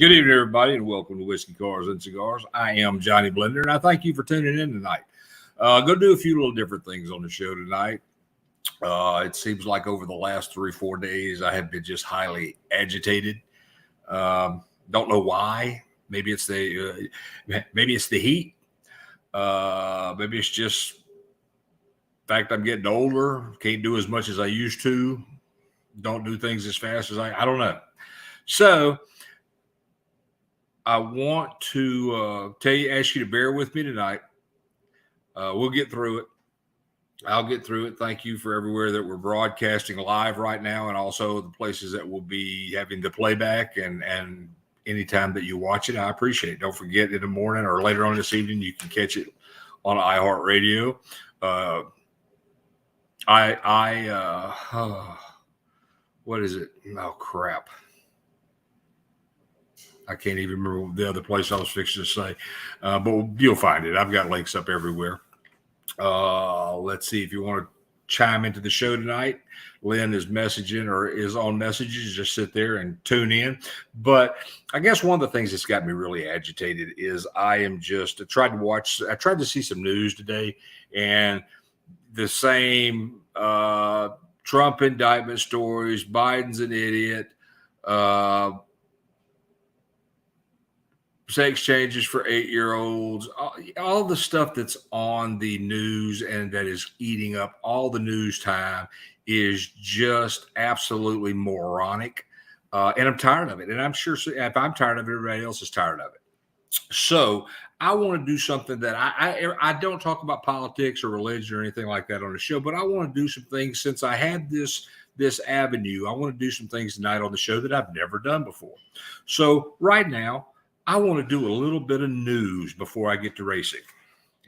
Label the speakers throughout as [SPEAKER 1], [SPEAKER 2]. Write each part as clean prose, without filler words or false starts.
[SPEAKER 1] Good evening, everybody, and welcome to Whiskey, Cars, and Cigars. I am Johnny Blender, and I thank you for tuning in tonight. Going to do a few little different things on the show tonight. It seems like over the last 3-4 days, I have been just highly agitated. Don't know why. Maybe it's the heat. Maybe it's just the fact I'm getting older. Can't do as much as I used to. Don't do things as fast as I don't know. So I want to ask you to bear with me tonight. We'll get through it. I'll get through it. Thank you for everywhere that we're broadcasting live right now, and also the places that will be having the playback and anytime that you watch it. I appreciate it. Don't forget, in the morning or later on this evening, you can catch it on iHeartRadio. What is it? Oh, crap. I can't even remember the other place I was fixing to say, but you'll find it. I've got links up everywhere. Let's see if you want to chime into the show tonight. Lynn is messaging or is on messages. Just sit there and tune in. But I guess one of the things that's got me really agitated is I tried to see some news today, and the same Trump indictment stories. Biden's an idiot. Sex changes for 8-year-olds, all the stuff that's on the news and that is eating up all the news time is just absolutely moronic. And I'm tired of it. And I'm sure if I'm tired of it, everybody else is tired of it. So I want to do something that I don't talk about politics or religion or anything like that on the show, but I want to do some things since I had this avenue. I want to do some things tonight on the show that I've never done before. So right now, I want to do a little bit of news before I get to racing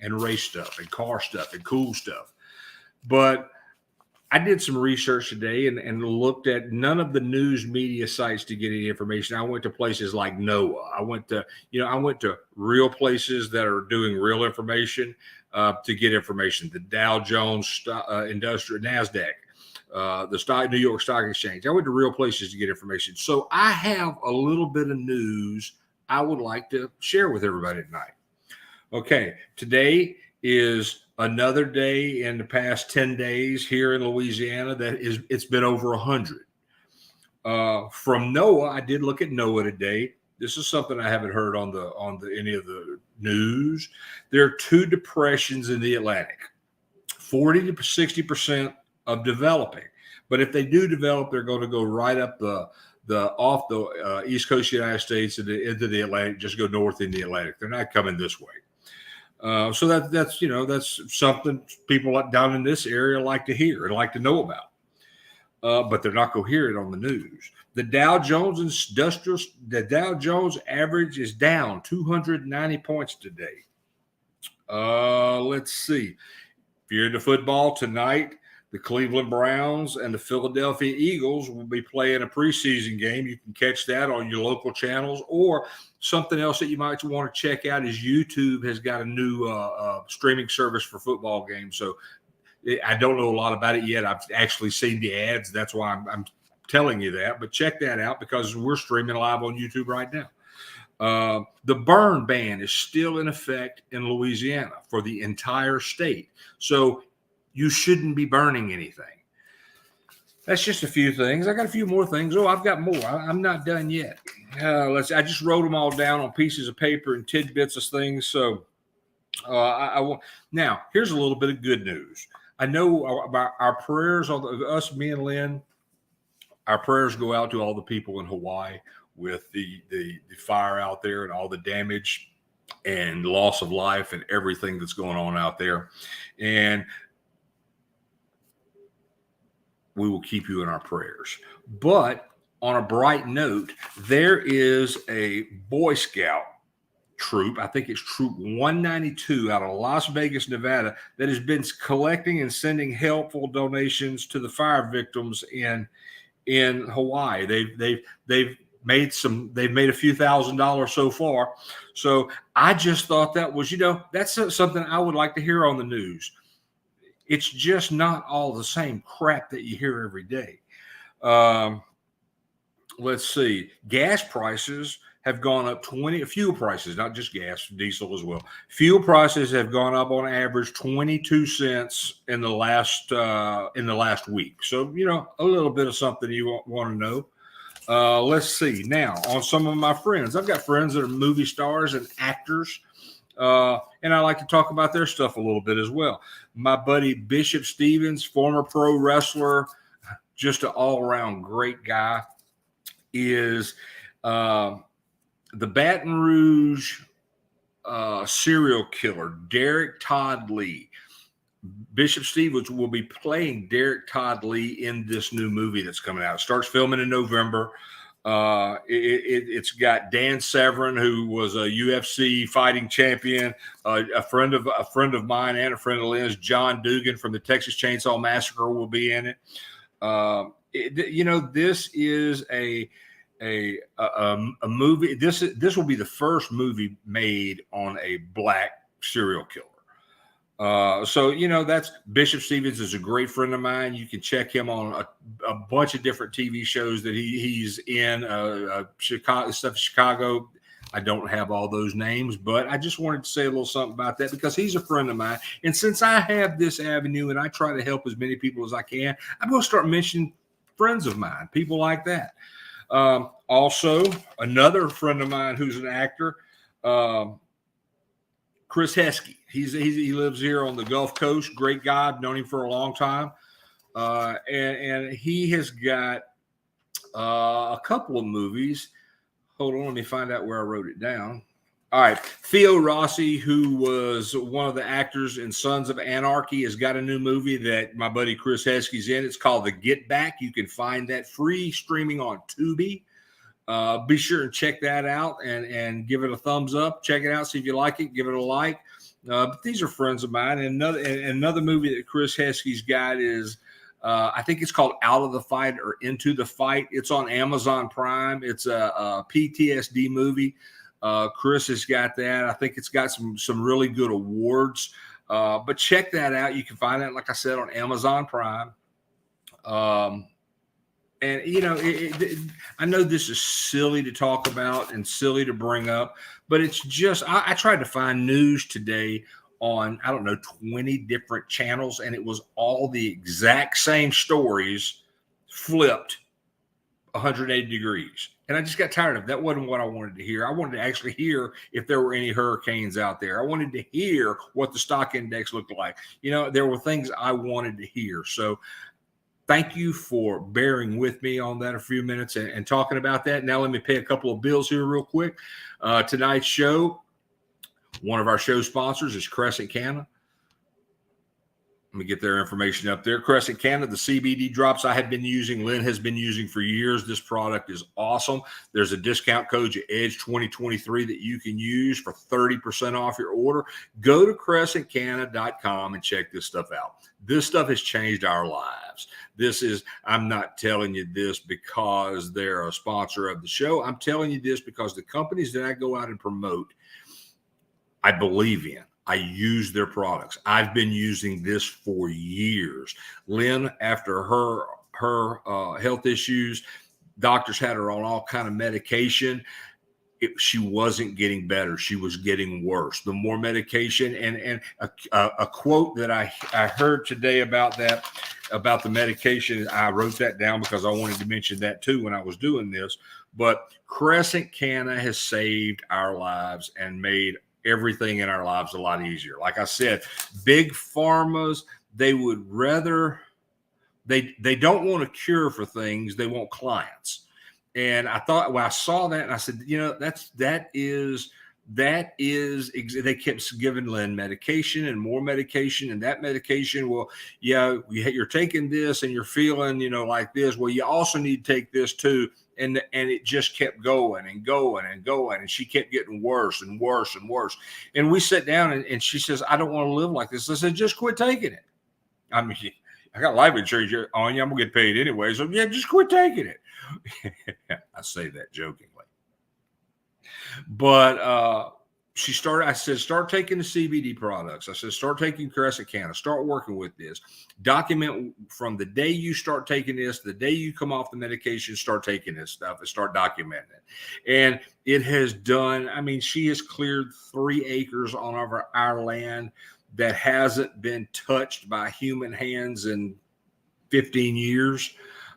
[SPEAKER 1] and race stuff and car stuff and cool stuff. But I did some research today and looked at none of the news media sites to get any information. I went to places like NOAA. I went to real places that are doing real information to get information. The Dow Jones Industrial NASDAQ, the New York Stock Exchange. I went to real places to get information. So I have a little bit of news I would like to share with everybody tonight. Okay, today is another day in the past 10 days here in Louisiana it's been over 100. From NOAA, I did look at NOAA today. This is something I haven't heard on any of the news. There are 2 depressions in the Atlantic, 40 to 60% of developing. But if they do develop, they're going to go right up off the east coast of the United States into the Atlantic, just go north in the Atlantic. They're not coming this way. So that's something people down in this area like to hear and like to know about. But they're not going to hear it on the news. The Dow Jones average is down 290 points today. Let's see. If you're into football tonight, the Cleveland Browns and the Philadelphia Eagles will be playing a preseason game. You can catch that on your local channels, or something else that you might want to check out is YouTube has got a new streaming service for football games. So I don't know a lot about it yet. I've actually seen the ads. That's why I'm telling you that. But check that out because we're streaming live on YouTube right now. The burn ban is still in effect in Louisiana for the entire state. So you shouldn't be burning anything. That's just a few things. I got a few more things. Oh, I've got more. I'm not done yet. I just wrote them all down on pieces of paper and tidbits of things. So now here's a little bit of good news. I know our prayers on us, me and Lynn, our prayers go out to all the people in Hawaii with the fire out there and all the damage and loss of life and everything that's going on out there. And we will keep you in our prayers. But on a bright note, there is a Boy Scout troop, I think it's Troop 192 out of Las Vegas, Nevada, that has been collecting and sending helpful donations to the fire victims in Hawaii. They've made a few $1,000s so far. So I just thought that was, that's something I would like to hear on the news. It's just not all the same crap that you hear every day. Let's see. Gas prices have gone up fuel prices, not just gas, diesel as well. Fuel prices have gone up on average 22 cents in the last week. So, a little bit of something you want to know. Let's see. Now, on some of my friends, I've got friends that are movie stars and actors, and I like to talk about their stuff a little bit as well. My buddy Bishop Stevens, former pro wrestler, just an all-around great guy, is the Baton Rouge serial killer, Derek Todd Lee. Bishop Stevens will be playing Derek Todd Lee in this new movie that's coming out. It starts filming in November. It's got Dan Severn, who was a UFC fighting champion, a friend of mine and a friend of Lynn's, John Dugan from the Texas Chainsaw Massacre, will be in it. This is a movie. This will be the first movie made on a black serial killer. That's Bishop Stevens is a great friend of mine. You can check him on a bunch of different TV shows that he's in. Chicago. I don't have all those names, but I just wanted to say a little something about that because he's a friend of mine. And since I have this avenue and I try to help as many people as I can, I'm going to start mentioning friends of mine, people like that. Also, another friend of mine who's an actor, Chris Heskey. He lives here on the Gulf Coast. Great guy. I've known him for a long time. And he has got a couple of movies. Hold on, let me find out where I wrote it down. All right. Theo Rossi, who was one of the actors in Sons of Anarchy, has got a new movie that my buddy Chris Heskey's in. It's called The Get Back. You can find that free streaming on Tubi. Be sure and check that out and give it a thumbs up. Check it out. See if you like it. Give it a like. But these are friends of mine. And another movie that Chris Heskey's got is, I think it's called Out of the Fight or Into the Fight. It's on Amazon Prime. It's a PTSD movie. Chris has got that. I think it's got some really good awards. But check that out. You can find that, like I said, on Amazon Prime. And, I know this is silly to talk about and silly to bring up, but it's just, I tried to find news today on, 20 different channels, and it was all the exact same stories flipped 180 degrees. And I just got tired of it. That wasn't what I wanted to hear. I wanted to actually hear if there were any hurricanes out there. I wanted to hear what the stock index looked like. There were things I wanted to hear. So thank you for bearing with me on that a few minutes and talking about that. Now let me pay a couple of bills here real quick. Tonight's show, one of our show sponsors is Crescent Canna. Let me get their information up there. Crescent Canna, the CBD drops I have been using, Lynn has been using for years. This product is awesome. There's a discount code, EDGE 2023, that you can use for 30% off your order. Go to crescentcanna.com and check this stuff out. This stuff has changed our lives. I'm not telling you this because they're a sponsor of the show. I'm telling you this because the companies that I go out and promote, I believe in. I use their products. I've been using this for years. Lynn, after her health issues, doctors had her on all kind of medication. She wasn't getting better. She was getting worse. The more medication and a quote that I heard today about the medication, I wrote that down because I wanted to mention that too when I was doing this. But Crescent Canna has saved our lives and made everything in our lives a lot easier. Like I said, big pharmas, they would rather, they don't want a cure for things. They want clients. And I thought, well, I saw that and I said, that is, they kept giving Lynn medication and more medication, and that medication, well, yeah, you're taking this and you're feeling, like this. Well, you also need to take this too. And it just kept going and going and going. And she kept getting worse and worse and worse. And we sat down and she says, I don't want to live like this. I said, just quit taking it. I mean, I got life insurance on you. I'm going to get paid anyway. So yeah, just quit taking it. I say that jokingly. But I said, start taking the CBD products. I said, start taking Crescent Canna, start working with this. Document from the day you start taking this, the day you come off the medication, start taking this stuff and start documenting it. And it has done, I mean, she has cleared 3 acres on our land that hasn't been touched by human hands in 15 years.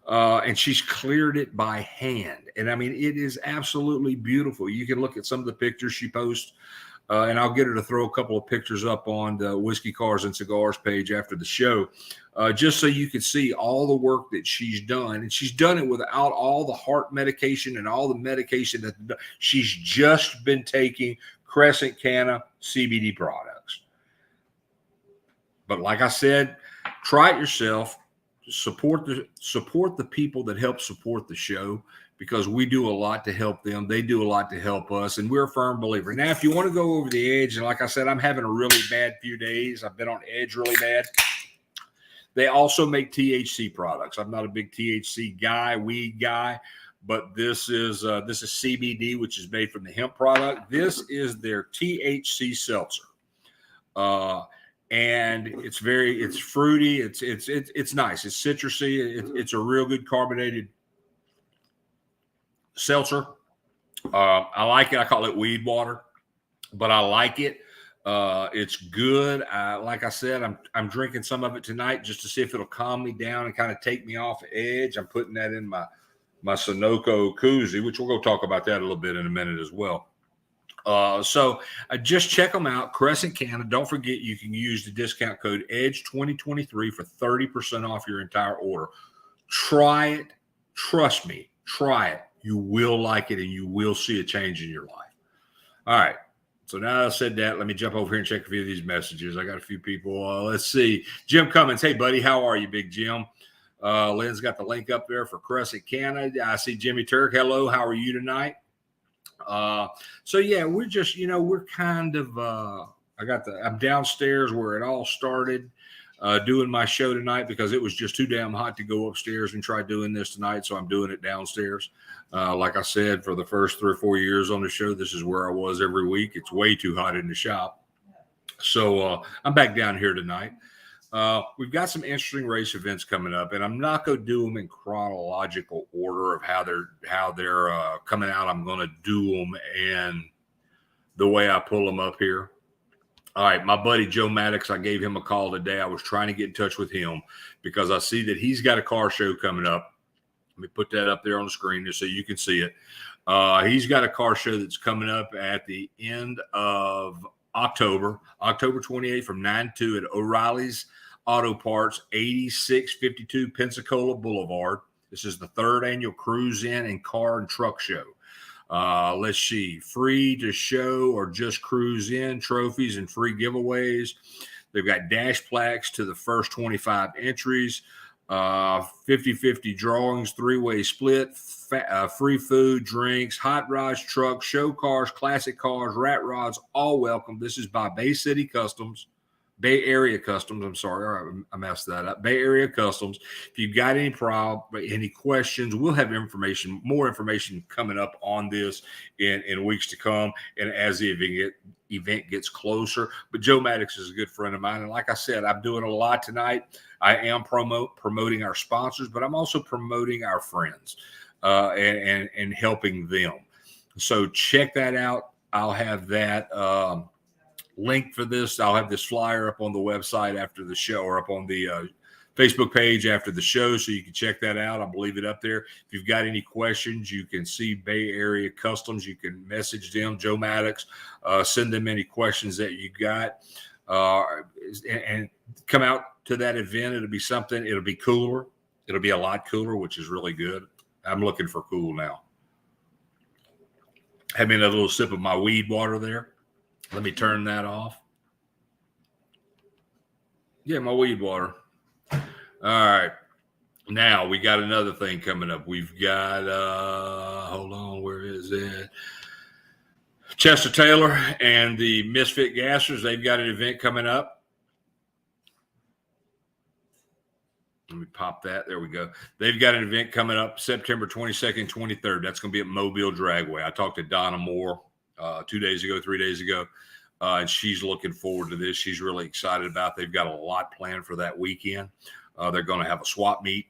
[SPEAKER 1] And she's cleared it by hand. And I mean, it is absolutely beautiful. You can look at some of the pictures she posts, and I'll get her to throw a couple of pictures up on the Whiskey, Cars, and Cigars page after the show, just so you can see all the work that she's done. And she's done it without all the heart medication and all the medication that she's just been taking Crescent Canna CBD products. But like I said, try it yourself. Support the people that help support the show, because we do a lot to help them. They do a lot to help us, and we're a firm believer. Now, if you want to go over the edge, and like I said, I'm having a really bad few days. I've been on edge really bad. They also make THC products. I'm not a big THC guy, weed guy, but this is CBD, which is made from the hemp product. This is their THC seltzer. And it's fruity. It's nice. It's citrusy. It's a real good carbonated seltzer. I like it. I call it weed water, but I like it. It's good. Like I said, I'm drinking some of it tonight just to see if it'll calm me down and kind of take me off the edge. I'm putting that in my Sunoco koozie, which we'll go talk about that a little bit in a minute as well. So just check them out, Crescent Canna. Don't forget, you can use the discount code EDGE2023 for 30% off your entire order. Try it. Trust me. Try it. You will like it, and you will see a change in your life. All right. So now that I said that, let me jump over here and check a few of these messages. I got a few people. Let's see. Jim Cummins. Hey, buddy. How are you, Big Jim? Lynn's got the link up there for Crescent Canna. I see Jimmy Turk. Hello. How are you tonight? So yeah, we're just, we're kind of, I'm downstairs where it all started, doing my show tonight because it was just too damn hot to go upstairs and try doing this tonight. So I'm doing it downstairs. Like I said, for the first 3 or 4 years on the show, this is where I was every week. It's way too hot in the shop. So, I'm back down here tonight. We've got some interesting race events coming up, and I'm not going to do them in chronological order of how they're coming out. I'm going to do them and the way I pull them up here. All right, my buddy Joe Maddox, I gave him a call today. I was trying to get in touch with him because I see that he's got a car show coming up. Let me put that up there on the screen just so you can see it. He's got a car show that's coming up at the end of October 28th from 9 to 2 at O'Reilly's Auto Parts, 8652 Pensacola Boulevard. This is the 3rd annual Cruise In and Car and Truck Show. Let's see, free to show or just cruise in, trophies and free giveaways. They've got dash plaques to the first 25 entries, 50-50 drawings, 3-way split, free food, drinks, hot rods, trucks, show cars, classic cars, rat rods, all welcome. This is by Bay Area Customs. I'm sorry, I messed that up. Bay Area Customs. If you've got any questions, we'll have more information coming up on this in weeks to come and as the event gets closer. But Joe Maddox is a good friend of mine. And like I said, I'm doing a lot tonight. I am promoting our sponsors, but I'm also promoting our friends and helping them. So check that out. I'll have that link for this. I'll have this flyer up on the website after the show, or up on the Facebook page after the show, so you can check that out. I'll leave it up there. If you've got any questions, you can see Bay Area Customs. You can message them, Joe Maddox, send them any questions that you got, and come out to that event. It'll be cooler. It'll be a lot cooler, which is really good. I'm looking for cool now. Having a little sip of my weed water there. Let me turn that off. Yeah, my weed water. All right. Now we got another thing coming up. We've got, hold on, where is it? Chester Taylor and the Misfit Gassers, they've got an event coming up. Let me pop that. There we go. They've got an event coming up September 22nd, 23rd. That's going to be at Mobile Dragway. I talked to Donna Moore 2 days ago, 3 days ago. And she's looking forward to this. She's really excited about it. They've got a lot planned for that weekend. They're going to have a swap meet,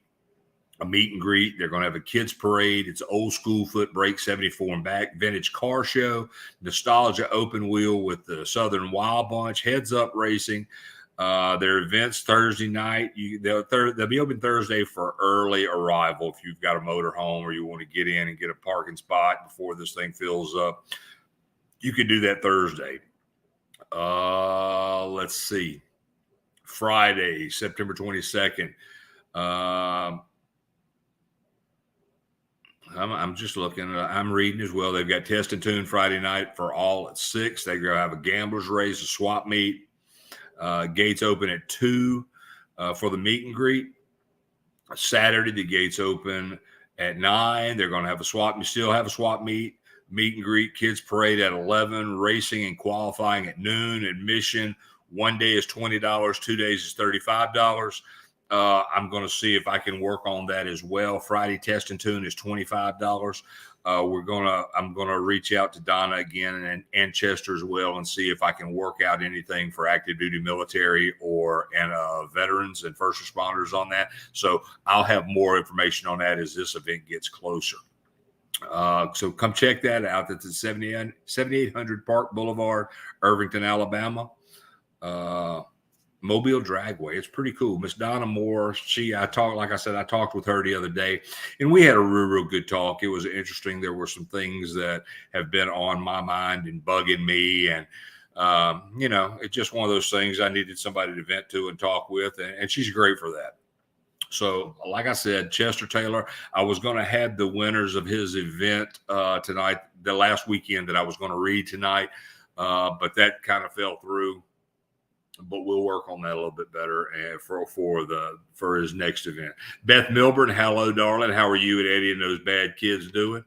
[SPEAKER 1] a meet and greet. They're going to have a kids parade. It's old school foot brake, 74 and back, vintage car show, nostalgia open wheel with the Southern Wild Bunch, heads up racing. Their events Thursday night. They'll be open Thursday for early arrival. If you've got a motor home or you want to get in and get a parking spot before this thing fills up, you can do that Thursday. Let's see. Friday, September 22nd. I'm just looking. I'm reading as well. They've got Test and Tune Friday night for all at 6. They're going to have a gamblers race, a swap meet. Gates open at 2 for the meet and greet. Saturday, the gates open at 9. They're going to have a swap. You still have a swap meet and greet, kids parade at 11, racing and qualifying at noon. Admission 1 day is $20, 2 days is $35. I'm going to see if I can work on that as well. Friday Test and Tune is $25. I'm going to reach out to Donna again and Chester as well and see if I can work out anything for active duty military and veterans and first responders on that. So I'll have more information on that as this event gets closer. So come check that out. That's at 7800 Park Boulevard, Irvington, Alabama. Mobile Dragway. It's pretty cool. Miss Donna Moore, I talked with her the other day, and we had a real good talk. It was interesting. There were some things that have been on my mind and bugging me, and it's just one of those things I needed somebody to vent to and talk with, and she's great for that. So, like I said, Chester Taylor, I was going to have the winners of his event tonight, the last weekend that I was going to read tonight, but that kind of fell through. But we'll work on that a little bit better for his next event. Beth Milburn, hello, darling. How are you and Eddie and those bad kids doing?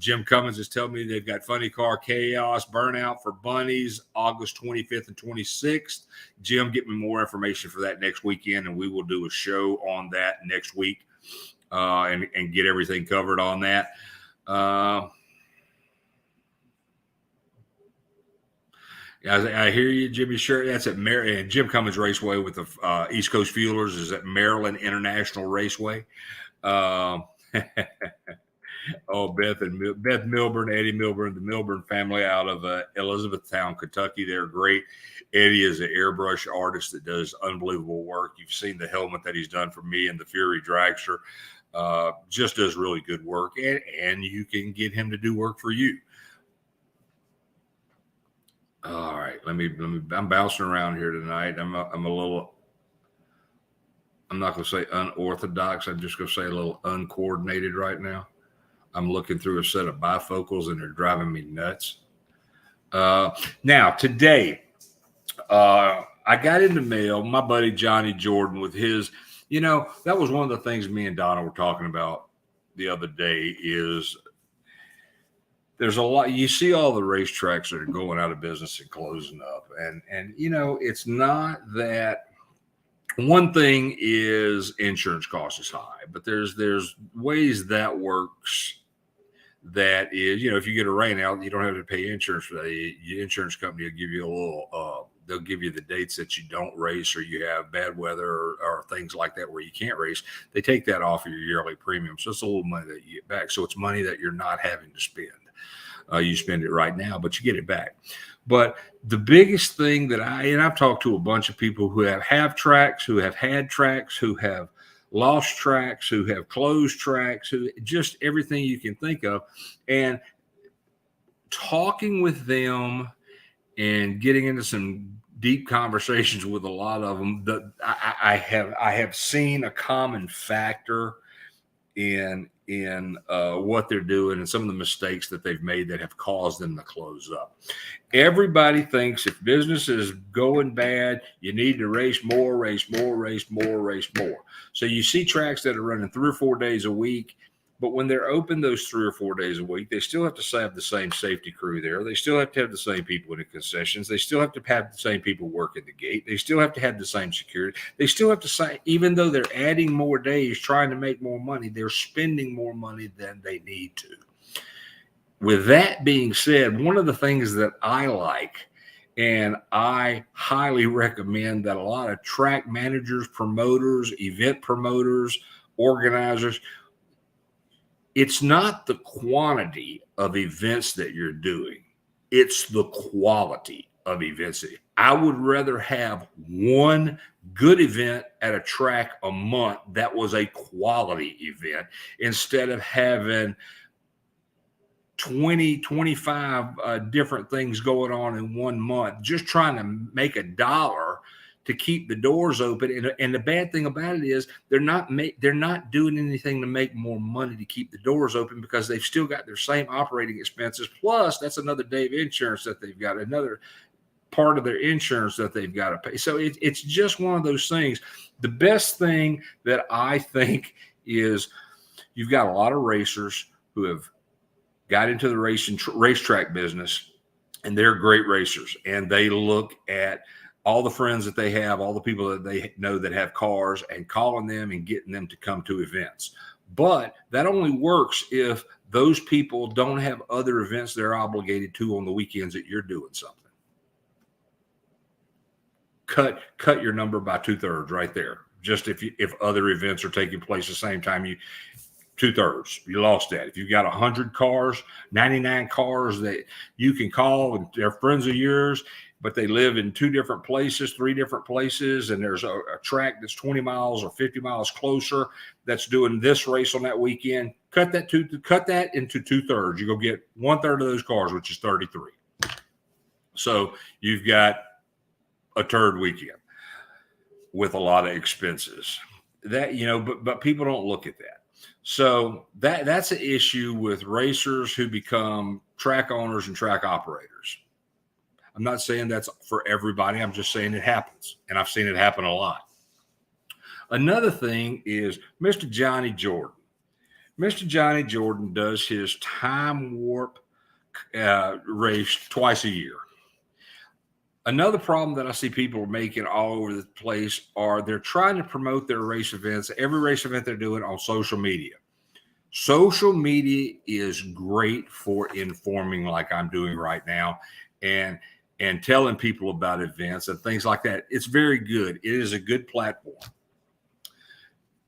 [SPEAKER 1] Jim Cummins is telling me they've got Funny Car Chaos Burnout for Bunnies, August 25th and 26th. Jim, get me more information for that next weekend, and we will do a show on that next week and get everything covered on that. I hear you, Jimmy. Sure, that's at Jim Cummins Raceway with the East Coast Fuelers is at Maryland International Raceway. Beth Milburn, Eddie Milburn, the Milburn family out of Elizabethtown, Kentucky. They're great. Eddie is an airbrush artist that does unbelievable work. You've seen the helmet that he's done for me and the Fury Dragster. Just does really good work, and you can get him to do work for you. All right, let me. I'm bouncing around here tonight. I'm not going to say unorthodox. I'm just going to say a little uncoordinated right now. I'm looking through a set of bifocals, and they're driving me nuts. Now, today, I got in the mail, my buddy Johnny Jordan with his, that was one of the things me and Donna were talking about the other day is there's a lot, you see all the racetracks that are going out of business and closing up. And it's not that one thing is insurance cost is high, but there's ways that works. That is, if you get a rain out, you don't have to pay insurance for that. Your insurance company will give you a little, they'll give you the dates that you don't race or you have bad weather or things like that where you can't race. They take that off of your yearly premium. So it's a little money that you get back. So it's money that you're not having to spend. You spend it right now, but you get it back. But the biggest thing that I've talked to a bunch of people who have tracks, who have had tracks, who have lost tracks, who have closed tracks, who just everything you can think of, and talking with them and getting into some deep conversations with a lot of them. That I have seen a common factor in what they're doing and some of the mistakes that they've made that have caused them to close up. Everybody thinks if business is going bad, you need to race more. So you see tracks that are running 3 or 4 days a week, But when they're open those 3 or 4 days a week, they still have to have the same safety crew there. They still have to have the same people in the concessions. They still have to have the same people working the gate. They still have to have the same security. They still have to say, even though they're adding more days, trying to make more money, they're spending more money than they need to. With that being said, one of the things that I like, and I highly recommend that a lot of track managers, promoters, event promoters, organizers, it's not the quantity of events that you're doing. It's the quality of events. I would rather have one good event at a track a month that was a quality event instead of having 20, 25 different things going on in 1 month, just trying to make $1 to keep the doors open. And the bad thing about it is they're not doing anything to make more money to keep the doors open, because they've still got their same operating expenses. Plus, that's another day of insurance that they've got, another part of their insurance that they've got to pay. So it's just one of those things. The best thing that I think is you've got a lot of racers who have got into the racetrack business, and they're great racers, and they look at all the friends that they have, all the people that they know that have cars, and calling them and getting them to come to events. But that only works if those people don't have other events they're obligated to on the weekends that you're doing something. Cut your number by 2/3 right there. Just if other events are taking place at the same time, 2/3, you lost that. If you've got 100 cars, 99 cars that you can call and they're friends of yours, but they live in 2 different places, 3 different places, and there's a track that's 20 miles or 50 miles closer that's doing this race on that weekend, cut that into 2/3. You go get 1/3 of those cars, which is 33. So you've got a turd weekend with a lot of expenses. That, but people don't look at that. So that's an issue with racers who become track owners and track operators. I'm not saying that's for everybody. I'm just saying it happens, and I've seen it happen a lot. Another thing is Mr. Johnny Jordan. Mr. Johnny Jordan does his time warp race twice a year. Another problem that I see people are making all over the place are they're trying to promote their race events, every race event they're doing, on social media. Social media is great for informing, like I'm doing right now, and telling people about events and things like that. It's very good. It is a good platform.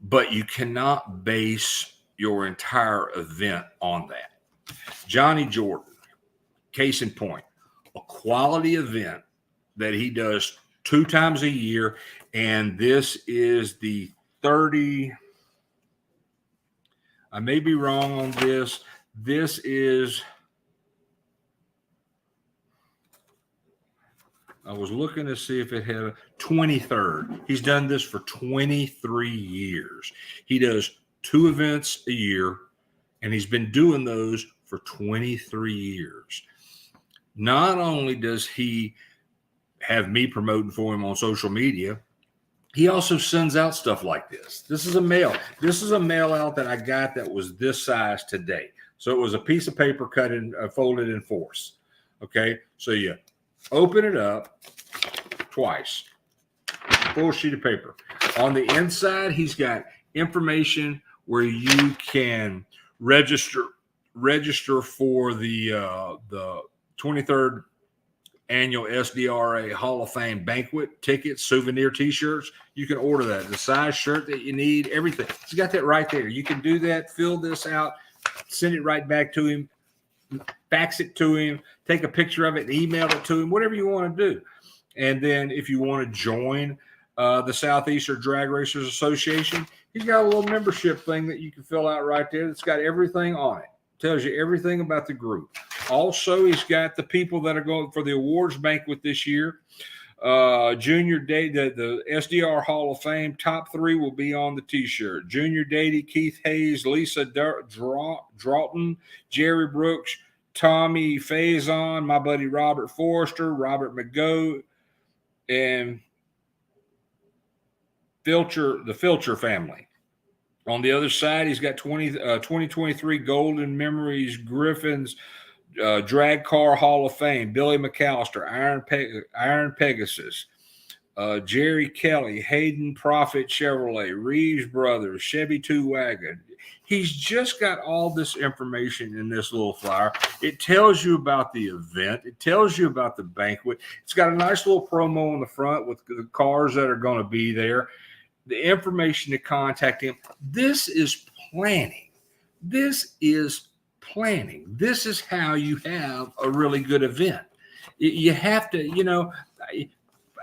[SPEAKER 1] But you cannot base your entire event on that. Johnny Jordan, case in point, a quality event that he does 2 times a year, and this is the 30. I may be wrong on this. This is, I was looking to see if it had a 23rd. He's done this for 23 years. He does 2 events a year, and he's been doing those for 23 years. Not only does he have me promoting for him on social media, he also sends out stuff like this. This is a mail. This is a mail out that I got that was this size today. So it was a piece of paper cut and folded in 4s. Okay, so you open it up twice, full sheet of paper. On the inside, he's got information where you can register for the 23rd annual SDRA Hall of Fame banquet tickets, souvenir T-shirts. You can order that, the size shirt that you need, everything. He's got that right there. You can do that, fill this out, send it right back to him, fax it to him, take a picture of it and email it to him, whatever you want to do. And then if you want to join the Southeastern Drag Racers Association, he's got a little membership thing that you can fill out right there that's got everything on it. Tells you everything about the group. Also, he's got the people that are going for the awards banquet this year. Junior Day, the SDR Hall of Fame, top 3 will be on the T-shirt. Junior Dady, Keith Hayes, Lisa Draughton, Jerry Brooks, Tommy Faison, my buddy Robert Forrester, Robert McGough, and the Filcher family. On the other side, he's got 2023 Golden Memories Griffins Drag Car Hall of Fame, Billy McAllister, Iron Pegasus, Jerry Kelly, Hayden Profit Chevrolet, Reeves Brothers, Chevy 2-Wagon. He's just got all this information in this little flyer. It tells you about the event. It tells you about the banquet. It's got a nice little promo on the front with the cars that are going to be there, the information to contact him. This is planning. This is planning. This is how you have a really good event. You have to,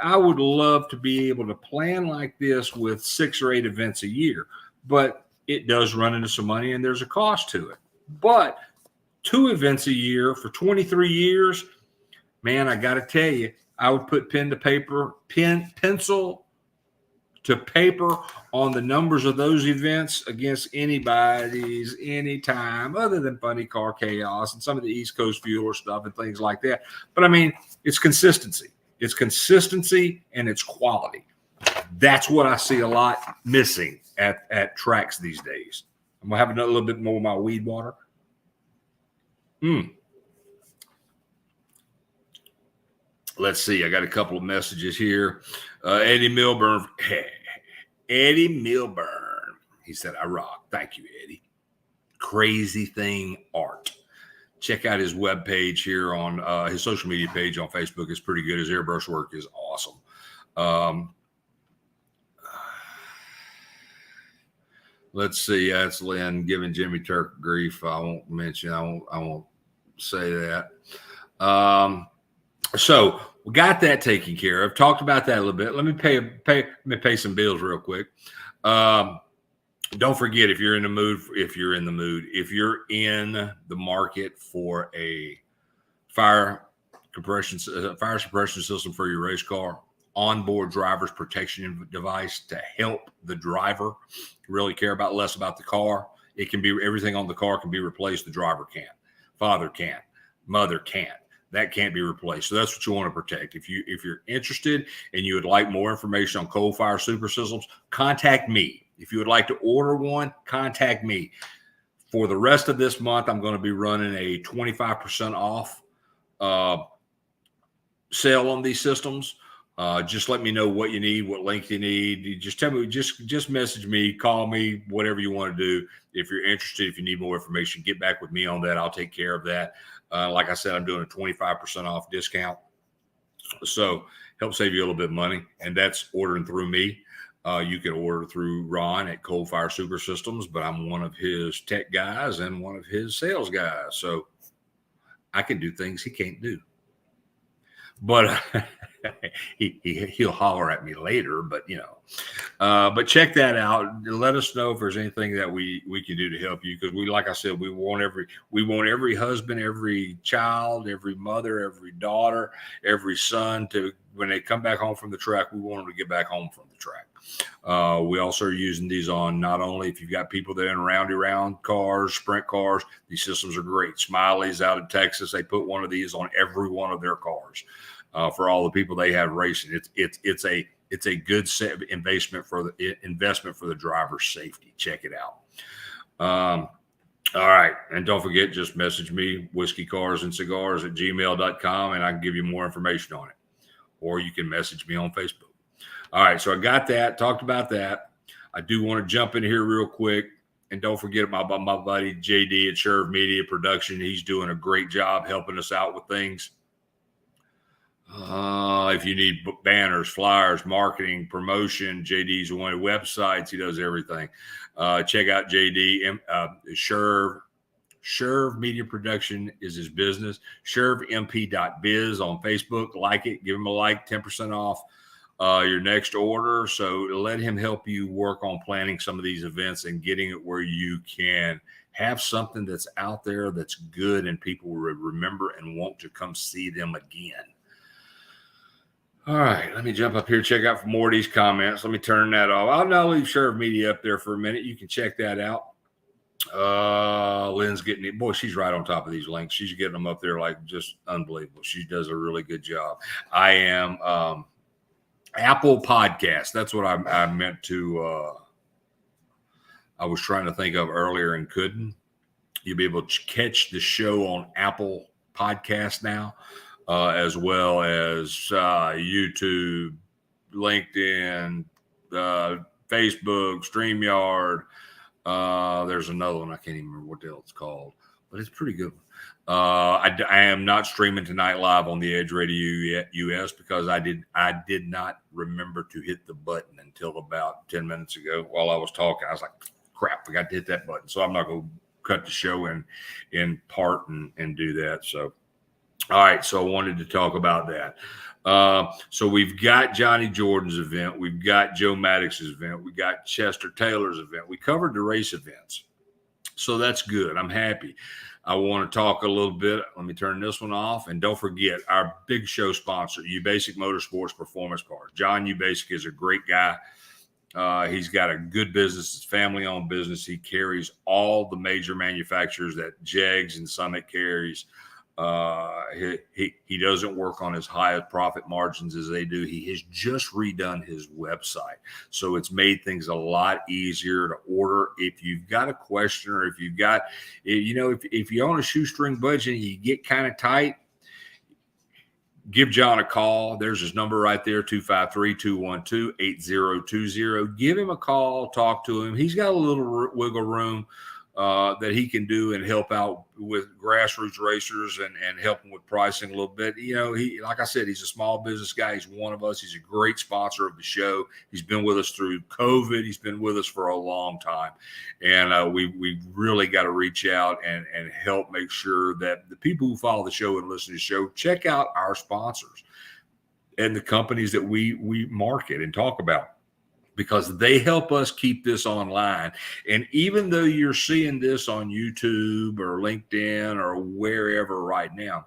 [SPEAKER 1] I would love to be able to plan like this with 6 or 8 events a year, but it does run into some money and there's a cost to it. But 2 events a year for 23 years, man, I got to tell you, I would put pencil to paper on the numbers of those events against anybody's anytime other than Funny Car Chaos and some of the East Coast Fueler stuff and things like that. But I mean, it's consistency. It's consistency and it's quality. That's what I see a lot missing at tracks these days. I'm going to have a little bit more of my weed water. Let's see. I got a couple of messages here. Eddie Milburn. Eddie Milburn. He said, I rock. Thank you, Eddie. Crazy Thing Art. Check out his webpage here on his social media page on Facebook. It's pretty good. His airbrush work is awesome. Let's see. That's Lynn giving Jimmy Turk grief. I won't mention. I won't say that. So we got that taken care of. Talked about that a little bit. Let me pay some bills real quick. Don't forget, if you're in the market for a fire suppression system for your race car, onboard driver's protection device to help the driver really care about less about the car. It can be everything on the car can be replaced. The driver can't. Father can't. Mother can't. That can't be replaced. So that's what you want to protect. If you're interested and you would like more information on coal fire super systems, contact me. If you would like to order one, contact me. For the rest of this month, I'm going to be running a 25% off sale on these systems. Just let me know what you need, what length you need. You just tell me, just message me, call me, whatever you want to do. If you're interested, if you need more information, get back with me on that. I'll take care of that. Like I said, I'm doing a 25% off discount. So help save you a little bit of money. And that's ordering through me. You can order through Ron at Coal Fire Super Systems, but I'm one of his tech guys and one of his sales guys. So I can do things he can't do. But he'll holler at me later, but but check that out. Let us know if there's anything that we can do to help you. Because like I said, we want every husband, every child, every mother, every daughter, every son to, when they come back home from the track, we want them to get back home from the track. We also are using these on not only if you've got people that are in round cars, sprint cars, these systems are great. Smiley's out of Texas, they put one of these on every one of their cars for all the people they have racing. It's a good investment for the driver's safety. Check it out. All right. And don't forget, just message me, whiskeycarsandcigars@gmail.com, and I can give you more information on it. Or you can message me on Facebook. All right, so I got that, talked about that. I do want to jump in here real quick. And don't forget my buddy JD at Sherv Media Production. He's doing a great job helping us out with things. If you need banners, flyers, marketing, promotion, JD's one of the websites. He does everything. Check out JD. Sherv Media Production is his business. ShervMP.biz on Facebook. Like it. Give him a like. 10% off your next order. So let him help you work on planning some of these events and getting it where you can have something that's out there that's good and people will remember and want to come see them again. All right, let me jump up here, check out for more of these comments. Let me turn that off. I'll now leave Sherv Media up there for a minute. You can check that out. Lynn's getting it. Boy, she's right on top of these links. She's getting them up there like just unbelievable. She does a really good job. I am Apple Podcast. That's what I meant to I was trying to think of earlier and couldn't. You'll be able to catch the show on Apple Podcast now, as well as YouTube, LinkedIn, Facebook, StreamYard. There's another one I can't even remember what the hell it's called, but it's pretty good. I am not streaming tonight live on the Edge Radio US because I did not remember to hit the button until about 10 minutes ago while I was talking. I was like, crap, I got to hit that button. So I'm not going to cut the show in part and do that. So, all right. So I wanted to talk about that. So we've got Johnny Jordan's event. We've got Joe Maddox's event. We got Chester Taylor's event. We covered the race events. So that's good. I'm happy. I want to talk a little bit. Let me turn this one off. And don't forget our big show sponsor, U-Basic Motorsports Performance Parts. John U-Basic is a great guy. He's got a good business. It's family-owned business. He carries all the major manufacturers that Jegs and Summit carries. He doesn't work on as high profit margins as they do. He has just redone his website, so it's made things a lot easier to order. If you've got a question, or if you've got, if you're on a shoestring budget and you get kind of tight, give John a call. There's his number right there, 253-212-8020. Give him a call, talk to him. He's got a little wiggle room that he can do and help out with grassroots racers and help them with pricing a little bit. He, like I said, he's a small business guy. He's one of us. He's a great sponsor of the show. He's been with us through COVID. He's been with us for a long time. And we really got to reach out and help make sure that the people who follow the show and listen to the show check out our sponsors and the companies that we market and talk about, because they help us keep this online. And even though you're seeing this on YouTube or LinkedIn or wherever right now,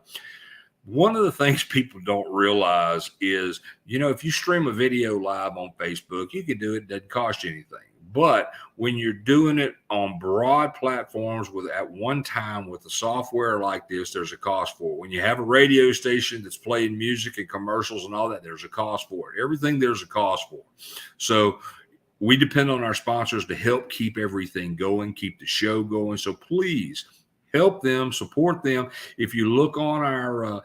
[SPEAKER 1] one of the things people don't realize is, if you stream a video live on Facebook, you can do it. It doesn't cost you anything. But when you're doing it on broad platforms at one time with the software like this, there's a cost for it. When you have a radio station that's playing music and commercials and all that, there's a cost for it. Everything there's a cost for. So we depend on our sponsors to help keep everything going, keep the show going. So please help them, support them. If you look on our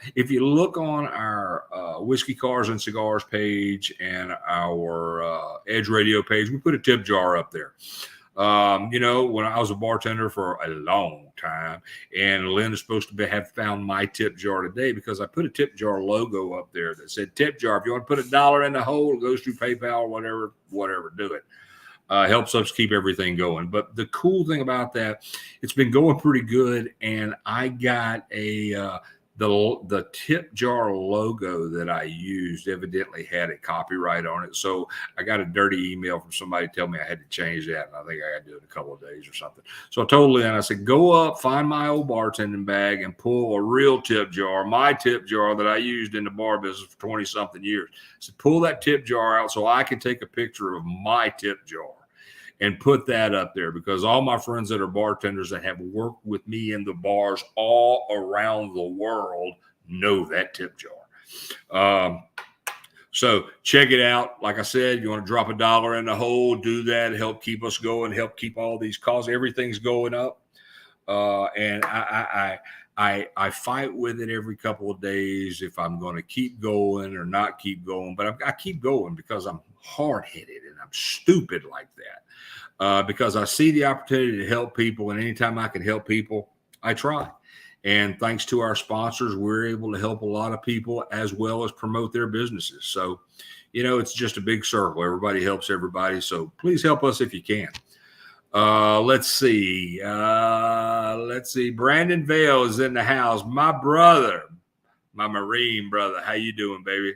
[SPEAKER 1] Whiskey Cars and Cigars page and our Edge Radio page, we put a tip jar up there. When I was a bartender for a long time, and Lynn is supposed to have found my tip jar today because I put a tip jar logo up there that said tip jar. If you want to put $1 in the hole, it goes through PayPal or whatever, do it. Helps us keep everything going. But the cool thing about that, it's been going pretty good. And I got the tip jar logo that I used evidently had a copyright on it. So I got a dirty email from somebody telling me I had to change that. And I think I got to do it in a couple of days or something. So I told Lynn, I said, go up, find my old bartending bag and pull a real tip jar, my tip jar that I used in the bar business for 20 something years. So pull that tip jar out so I can take a picture of my tip jar and put that up there, because all my friends that are bartenders that have worked with me in the bars all around the world know that tip jar. So check it out. Like I said, you want to drop $1 in the hole, do that, help keep us going, help keep all these costs. Everything's going up. And I fight with it every couple of days if I'm going to keep going or not keep going. But I keep going because I'm hard-headed and I'm stupid like that. Because I see the opportunity to help people, and anytime I can help people, I try. And thanks to our sponsors, we're able to help a lot of people as well as promote their businesses. So, it's just a big circle. Everybody helps everybody. So please help us if you can. Let's see. Brandon Vale is in the house. My brother, my Marine brother. How you doing, baby?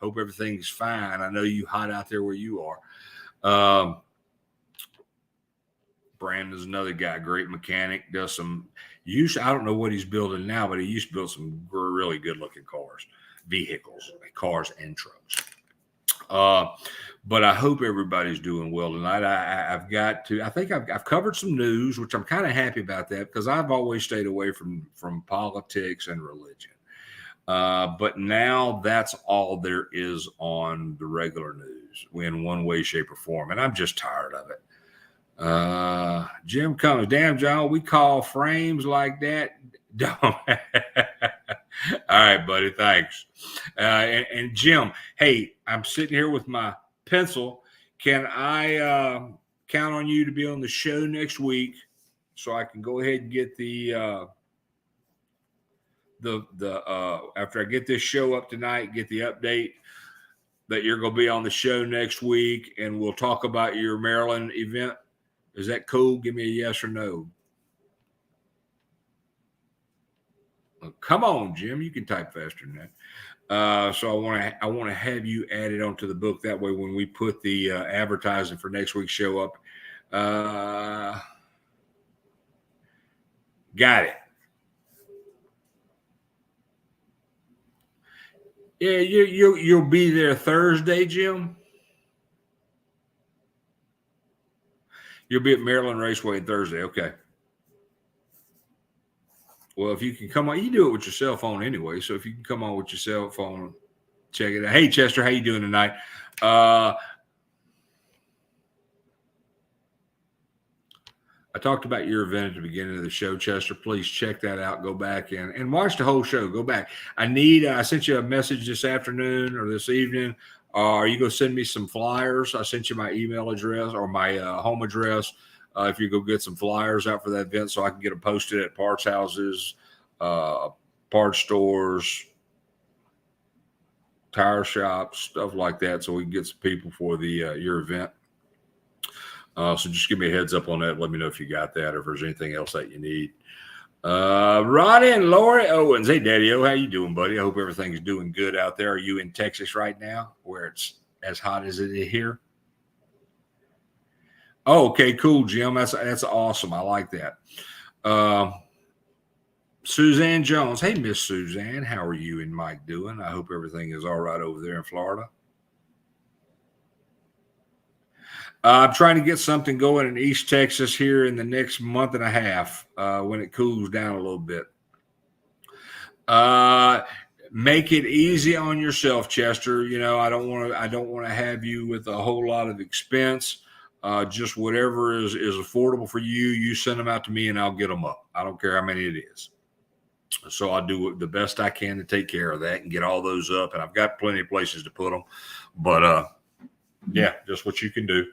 [SPEAKER 1] Hope everything's fine. I know you hot out there where you are. Brandon's another guy, great mechanic, does some I don't know what he's building now, but he used to build some really good looking cars and trucks. But I hope everybody's doing well tonight. I think I've covered some news, which I'm kind of happy about that, because I've always stayed away from politics and religion. But now that's all there is on the regular news in one way, shape, or form. And I'm just tired of it. Jim Cummings, damn, John, we call frames like that. Don't. All right, buddy. Thanks. And Jim, hey, I'm sitting here with my pencil. Can I count on you to be on the show next week so I can go ahead and get the after I get this show up tonight, get the update that you're going to be on the show next week, and we'll talk about your Maryland event. Is that cool? Give me a yes or no. Well, come on, Jim. You can type faster than that. So I want to have you added onto the book. That way, when we put the advertising for next week's show up, got it. Yeah, you'll be there Thursday, Jim. You'll be at Maryland Raceway Thursday. Okay. Well, if you can come on, you do it with your cell phone anyway. So if you can come on with your cell phone, check it out. Hey, Chester, how you doing tonight? I talked about your event at the beginning of the show, Chester. Please check that out. Go back and watch the whole show. Go back. I sent you a message this afternoon or this evening. Are you going to send me some flyers? I sent you my email address or my home address. If you go get some flyers out for that event so I can get them posted at parts houses, parts stores, tire shops, stuff like that, so we can get some people for the your event. So just give me a heads up on that. Let me know if you got that or if there's anything else that you need. Ronnie and Lori Owens. Hey, Daddy-O, how you doing, buddy? I hope everything's doing good out there. Are you in Texas right now where it's as hot as it is here? Oh, okay, cool, Jim. That's awesome. I like that. Suzanne Jones. Hey, Miss Suzanne. How are you and Mike doing? I hope everything is all right over there in Florida. I'm trying to get something going in East Texas here in the next month and a half when it cools down a little bit. Make it easy on yourself, Chester. You know, I don't want to have you with a whole lot of expense. Just whatever is affordable for you. You send them out to me and I'll get them up. I don't care how many it is. So I'll do the best I can to take care of that and get all those up. And I've got plenty of places to put them. But yeah, just what you can do.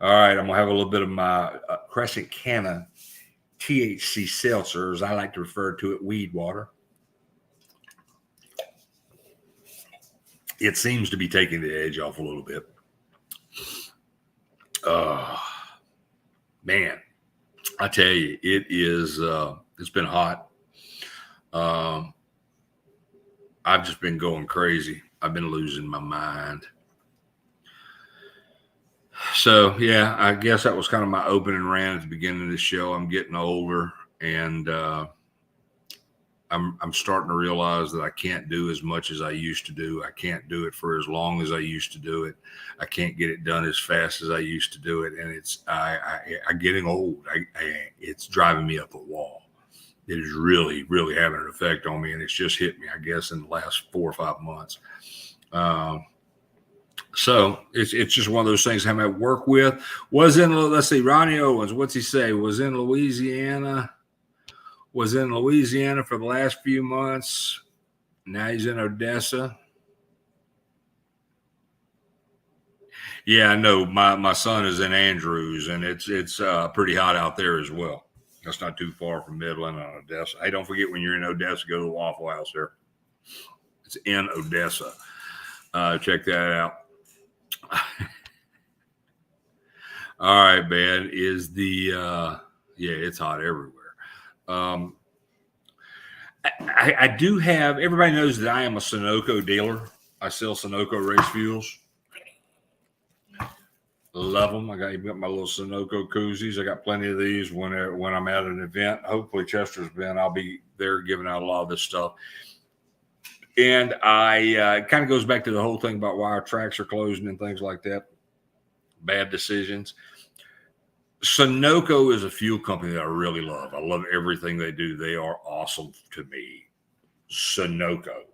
[SPEAKER 1] All right, I'm going to have a little bit of my Crescent Canna THC seltzer, as I like to refer to it, weed water. It seems to be taking the edge off a little bit. Man, I tell you, it is, it's been hot. I've just been going crazy. I've been losing my mind. So, yeah, I guess that was kind of my opening rant at the beginning of the show. I'm getting older, and I'm starting to realize that I can't do as much as I used to do. I can't do it for as long as I used to do it. I can't get it done as fast as I used to do it, and I'm getting old. It's driving me up a wall. It is really, really having an effect on me, and it's just hit me, I guess, in the last 4 or 5 months. So it's just one of those things I'm at work with. Let's see, Ronnie Owens, what's he say? Was in Louisiana for the last few months. Now he's in Odessa. Yeah, I know. My son is in Andrews, and it's pretty hot out there as well. That's not too far from Midland and Odessa. Hey, don't forget when you're in Odessa, go to the Waffle House there. It's in Odessa. Check that out. All right, man. Yeah, it's hot everywhere. I do have, everybody knows that I am a Sunoco dealer. I sell Sunoco race fuels. Love them. I got my little Sunoco koozies. I got plenty of these when I'm at an event. Hopefully Chester's been. I'll be there giving out a lot of this stuff. And it kind of goes back to the whole thing about why our tracks are closing and things like that. Bad decisions. Sunoco is a fuel company that I really love. I love everything they do. They are awesome to me. Sunoco.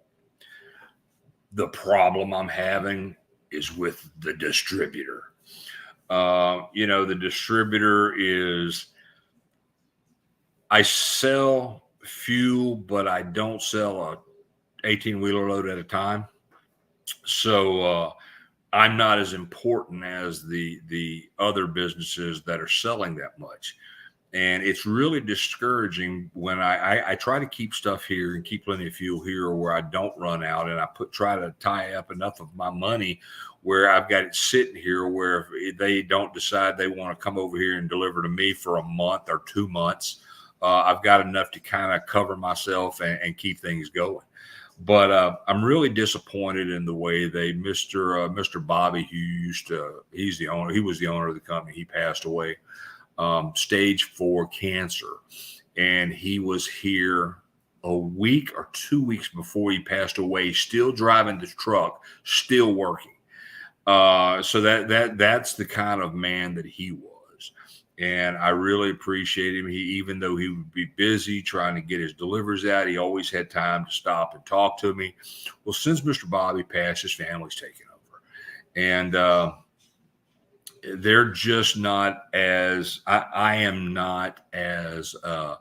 [SPEAKER 1] The problem I'm having is with the distributor. The distributor is, I sell fuel, but I don't sell a 18-wheeler load at a time. So I'm not as important as the other businesses that are selling that much. And it's really discouraging when I try to keep stuff here and keep plenty of fuel here where I don't run out, and I try to tie up enough of my money where I've got it sitting here where if they don't decide they want to come over here and deliver to me for a month or 2 months, I've got enough to kind of cover myself and keep things going. But I'm really disappointed in the way Mr. Bobby, he's the owner. He was the owner of the company. He passed away. Stage 4 cancer. And he was here a week or 2 weeks before he passed away, still driving the truck, still working. So that's the kind of man that he was. And I really appreciate him. Even though he would be busy trying to get his deliveries out, he always had time to stop and talk to me. Well, since Mr. Bobby passed, his family's taken over. And, they're just not as I am not as a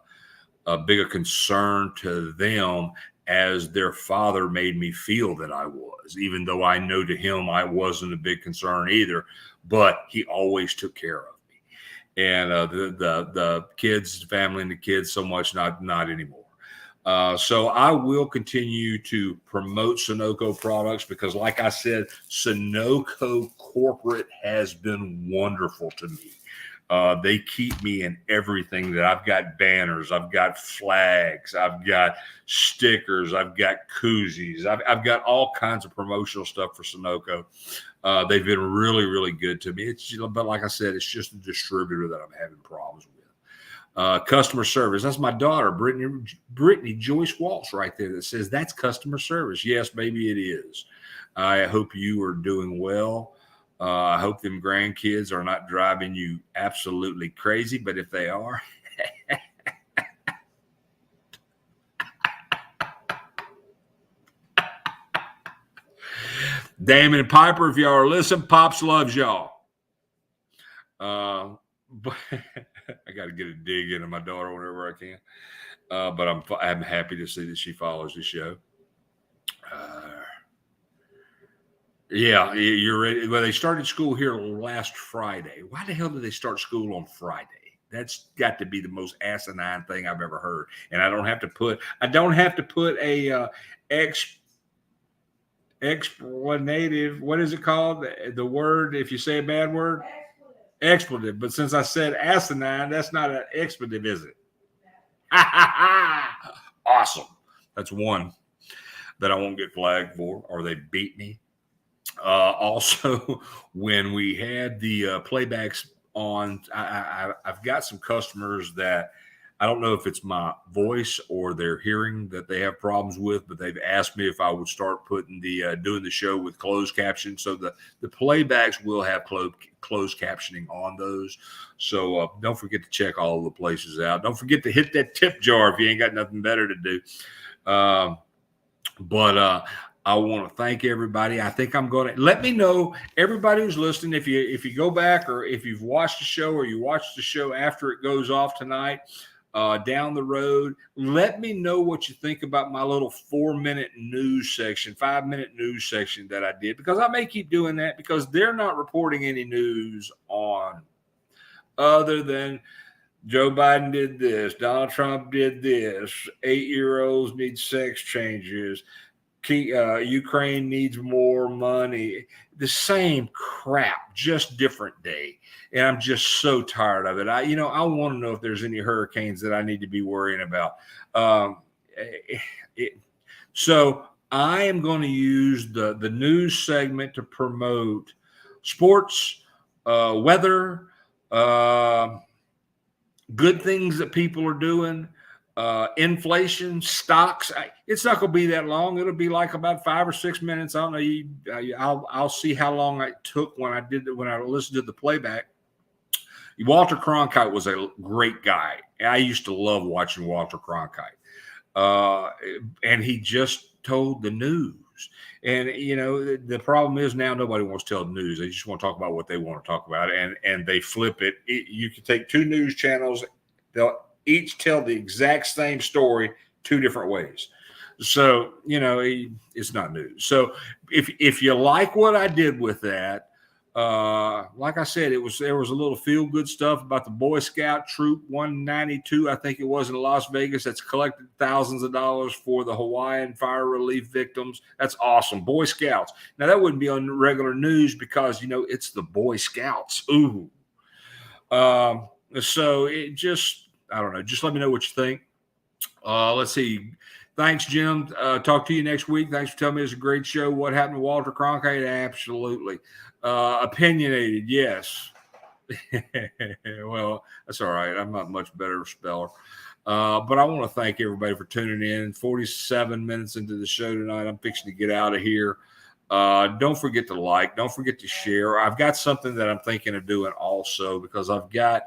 [SPEAKER 1] big a concern to them as their father made me feel that I was, even though I know to him I wasn't a big concern either, but he always took care of me. And the kids, family and the kids so much, not anymore. So I will continue to promote Sunoco products because, like I said, Sunoco corporate has been wonderful to me. They keep me in everything that I've got banners, I've got flags, I've got stickers, I've got koozies, I've got all kinds of promotional stuff for Sunoco. They've been really, really good to me. But like I said, it's just a distributor that I'm having problems with. Customer service. That's my daughter, Brittany Joyce Walsh, right there, that says that's customer service. Yes, maybe it is. I hope you are doing well. I hope them grandkids are not driving you absolutely crazy, but if they are, Damon and Piper, if y'all are listening, Pops loves y'all. But I got to get a dig into my daughter whenever I can. But I'm happy to see that she follows the show. Yeah, you're ready. Well, they started school here last Friday. Why the hell did they start school on Friday? That's got to be the most asinine thing I've ever heard. And I don't have to put a explanative. What is it called? The word if you say a bad word. Expletive. But since I said asinine, that's not an expletive, is it? Awesome. That's one that I won't get flagged for, or they beat me. Also, when we had the playbacks on, I've got some customers that I don't know if it's my voice or their hearing that they have problems with, but they've asked me if I would start putting doing the show with closed caption. So the playbacks will have closed captioning on those. So don't forget to check all of the places out. Don't forget to hit that tip jar if you ain't got nothing better to do. But I want to thank everybody. I think I'm going to let me know, everybody who's listening, if you go back or if you've watched the show or you watch the show after it goes off tonight, down the road, let me know what you think about my little 4-minute news section, 5-minute news section that I did, because I may keep doing that because they're not reporting any news on other than Joe Biden did this, Donald Trump did this, 8-year-olds need sex changes, Ukraine needs more money, the same crap, just different day. And I'm just so tired of it. I want to know if there's any hurricanes that I need to be worrying about. So I am going to use the news segment to promote sports, weather, good things that people are doing, inflation, stocks. It's not going to be that long. It'll be like about 5 or 6 minutes. I don't know. I'll see how long it took when I listened to the playback. Walter Cronkite was a great guy. I used to love watching Walter Cronkite. And he just told the news. news. And, you know, the problem is now nobody wants to tell the news. They just want to talk about what they want to talk about. And they flip it. You can take two news channels. They'll each tell the exact same story two different ways. So, you know, it's not news. So if you like what I did with that, like I said, there was a little feel good stuff about the Boy Scout Troop 192, I think it was, in Las Vegas, that's collected thousands of dollars for the Hawaiian fire relief victims. That's awesome. Boy Scouts. Now that wouldn't be on regular news because, you know, it's the Boy Scouts. Ooh. So it just, I don't know. Just let me know what you think. Let's see. Thanks, Jim. Talk to you next week. Thanks for telling me it's a great show. What happened to Walter Cronkite? Absolutely. Opinionated, yes. Well, that's all right. I'm not much better speller. But I want to thank everybody for tuning in. 47 minutes into the show tonight. I'm fixing to get out of here. Don't forget to like. Don't forget to share. I've got something that I'm thinking of doing also, because I've got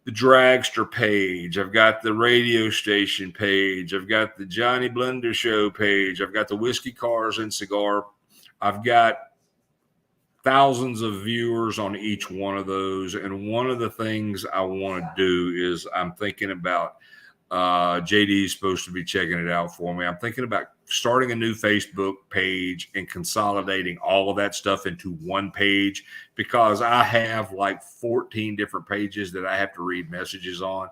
[SPEAKER 1] the Dragster page. I've got the radio station page. I've got the Johnny Blender Show page. I've got the Whiskey Cars and Cigar. I've got thousands of viewers on each one of those. And one of the things I want to do is I'm thinking about, JD is supposed to be checking it out for me. I'm thinking about starting a new Facebook page and consolidating all of that stuff into one page, because I have like 14 different pages that I have to read messages on.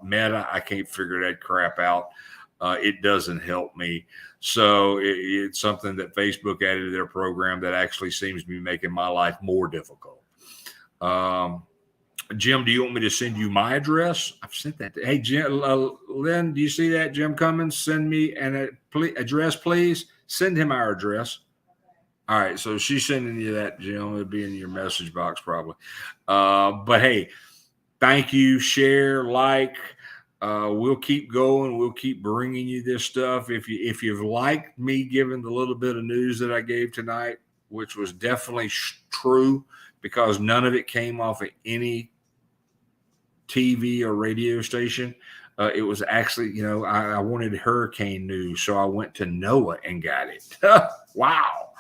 [SPEAKER 1] Meta, I can't figure that crap out. It doesn't help me. So it's something that Facebook added to their program that actually seems to be making my life more difficult. Jim, do you want me to send you my address? I've sent that. Hey, Jim, Lynn, do you see that? Jim Cummins, send me an address, please. Send him our address. All right, so she's sending you that, Jim. It'll be in your message box probably. But hey, thank you. Share, like. We'll keep going. We'll keep bringing you this stuff. If you've liked me giving the little bit of news that I gave tonight, which was definitely true, because none of it came off of any TV or radio station. It was actually, you know, I wanted hurricane news, so I went to NOAA and got it. Wow.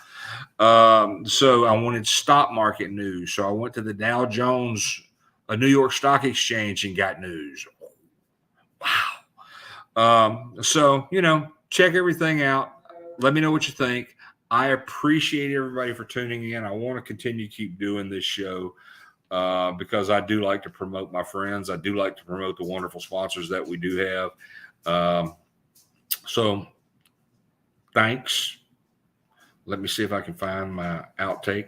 [SPEAKER 1] So I wanted stock market news, so I went to the Dow Jones, a New York Stock Exchange, and got news. Wow. So, you know, check everything out. Let me know what you think. I appreciate everybody for tuning in. I want to continue to keep doing this show because I do like to promote my friends. I do like to promote the wonderful sponsors that we do have. So thanks. Let me see if I can find my outtake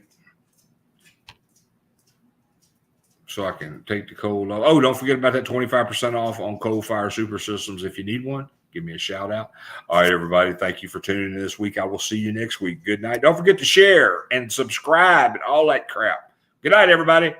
[SPEAKER 1] so I can take the cold off. Oh, don't forget about that 25% off on Coal Fire Super Systems. If you need one, give me a shout out. All right, everybody. Thank you for tuning in this week. I will see you next week. Good night. Don't forget to share and subscribe and all that crap. Good night, everybody.